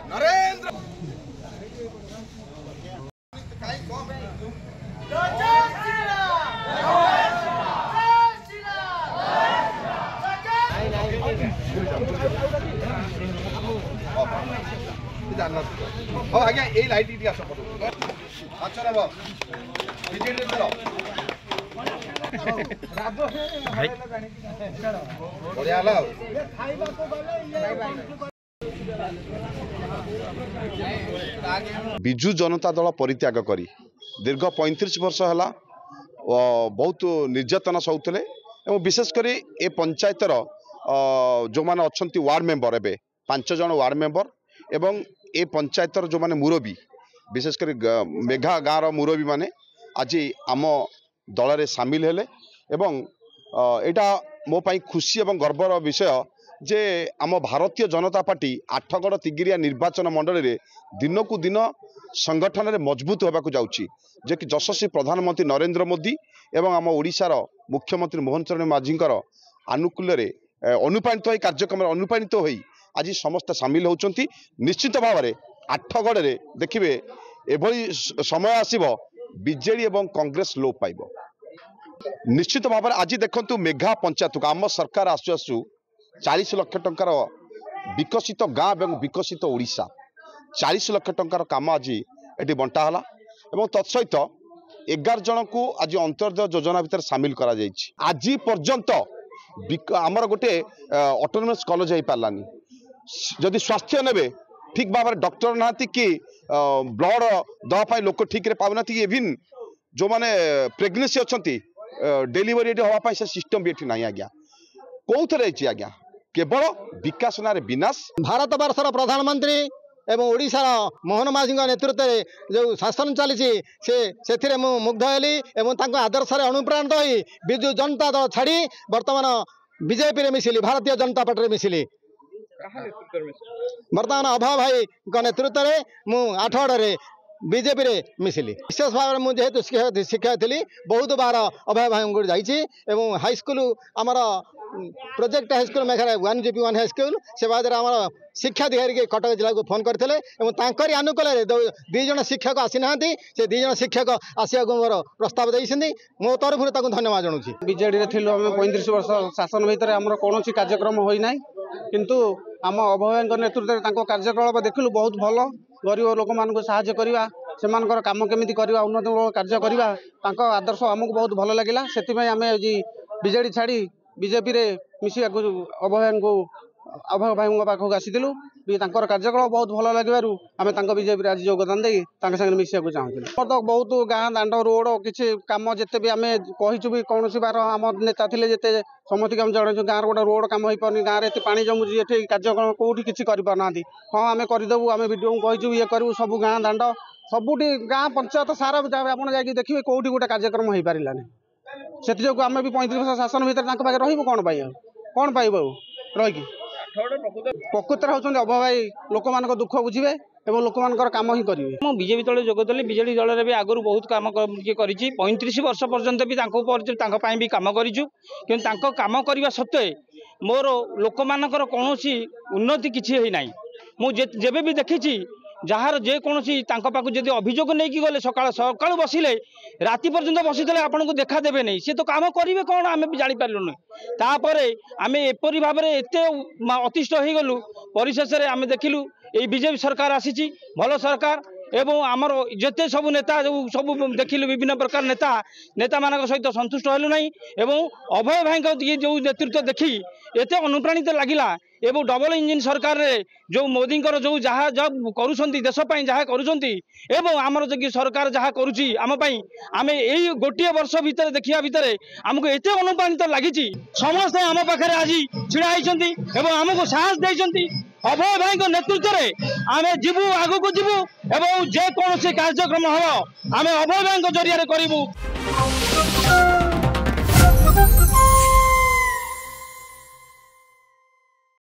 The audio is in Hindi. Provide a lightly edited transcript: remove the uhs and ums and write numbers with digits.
नरेंद्र हाँ आज्ञा यही लाइट टी आस अच्छा नब बढ़िया बिजु जनता दल परित्याग करी दीर्घ 35 वर्ष है बहुत निर्यातना सहूले और विशेषकर ए पंचायतर जो मैंने अच्छा वार्ड मेंबर एवं 5 जन वार्ड मेंबर एवं ए पंचायतर जो मैंने मुरबी विशेषकर मेघा गाँव मुरबी माने आज आम दल में सामिल हेले एवं एटा मो पाई खुशी और गर्वर विषय जे आम भारतीय जनता पार्टी आठगड़ तिगिरिया निर्वाचन मंडल में दिन को दिन संगठन में मजबूत होगा जाऊँगी जे कि यशस्वी प्रधानमंत्री नरेंद्र मोदी एवं आम ओडिशार मुख्यमंत्री मोहन चरण माझीकर आनुकूल्य अनुप्राणित हो कार्यक्रम अनुप्राणित हो आज समस्त सामिल होती निश्चित भाव में आठगड़ में देखिए एभली समय आसब बीजेडी एवं कांग्रेस लोप पाइब निश्चित भाव में आज देखु मेघा पंचायत को आम सरकार आसु आसु 40 लाख टंकार विकसित गाँ एवं विकसित ओडिशा 40 लाख टंकार काम आज ये बंटाला एवं तत्सहित 11 जन को आज अंत्योदय योजना भितर सामिल करा जायछि। आज पर्यंत आमर गोटे ऑटोनोमस कॉलेज हो पारानी जदि स्वास्थ्य नेबे ठीक भाव में डॉक्टर ना कि ब्लड दवाई लोक ठीक पाऊना इवन जो मैंने प्रेगनेंसी अच्छा डेलीवरी हाँपाई से सिस्टम भी ये ना आज्ञा कौन आज्ञा केवल विकास ना विनाश भारत वर्षर प्रधानमंत्री एवं ओडिशार मोहन माझी नेतृत्व में जो शासन चली से मुग्ध हेली एवं आदर्श अनुप्राणित हो विजु जनता दल छाड़ी बर्तमान बीजेपी रे मिसिली भारतीय जनता पार्टी रे मिसिली बर्तमान अभय भाई नेतृत्व में मु आठगड़ बीजेपी रे मिसिली विशेष भाव में मुझे शिक्षक थी बहुत बार अभय भाई को जाइए हाईस्कल आमर प्रोजेक्ट हाईस्कल मेघार 1GP1 हाईस्कल से बाद आम शिक्षाधिकारी के कटक जिला को फोन करते आनुकूल दुई जन शिक्षक आसी ना से दुई जन शिक्षक आसिया मोर प्रस्ताव देते मो तरफ धन्यवाद जनाऊँ बीजेडी रे थिलु 35 वर्ष शासन भितर आमर कौन कार्यक्रम होना किंतु आम अभय नेतृत्व में कार्यकलाप देखिलु बहुत भल गरीब लोक मान साहाय्य करवा से काम केमी करवा उन्नत कार्य करवा आदर्श आमको बहुत भल लगे से आम बीजेडी छाड़ी बीजेपी रे मिसिया अभय भाई पाखक आसीलु कार्यकलाप बहुत भल लगे आम बीजेपी आज योगदान दे मिसिया चाहूँ तो बहुत गाँ दांड रोड किसी कम जिते भी आम कहीचु भी कौन बार आम नेता थे जिते समस्त आम जन गाँव गोटे रोड कम हो पानी गाँव में पानी जमुची ये कार्यक्रम कौटी किसी करना हाँ आम करदेबू आम वीडियो कहीचु ये करूँ सब गाँ दांड सबुठी गाँ पंचायत सारा आप देखिए कौटी गोटे कार्यक्रम हो पारानी से आम भी 35 वर्ष शासन भितर पाखे रही कौन कौन पाइब रही प्रकृत होती अभय भाई लोक मान दुख बुझे और लोक मान कम ही करेंगे मुझे बीजेपी दल जोगदेली बीजेडी दल में भी आगु बहुत कम कर 35 वर्ष पर्यंत भी भी कम करूँ कम करने सत्वे मोर लोक मानकर कौन उन्नति किसी ना मुझे भी देखी जार जेकोसी पाक जब अभियोग नहीं गले सका सका बसिले राति पर्यंत बसीले आपन को देखा देवे नहीं सी तो कम करेंगे कौन आम भी जापरिलुन तापर आम एपरी भाव में एत अतिष्ठ हो गलु परिशेष आम देखिलु ये बीजेपी सरकार आसी भल सरकार एवं आमर जिते सब नेता जो सब देखिलु विभिन्न प्रकार नेता मान सहित संतुष्ट हेलु नहीं एवं अभय भाई जो नेतृत्व देखी एत अनुप्राणित लगिला एवं डबल इंजिन सरकार रे जो मोदी जो जहाँ जब करुँच देशपाई जहाँ करुँच आमर जो सरकार जहाँ करुँची आमपाई आम यही गोटे वर्ष भितर देखा भितर आमको एत अनुप्राणित लगी समस्ते आम पाखे आज छिड़ा होती आमको साहस देते अभय भाई नेतृत्व में आम जीवु आगू को जीवु एवं जेकोसी कार्यक्रम हम आम अभय भाई जरिया करूँ।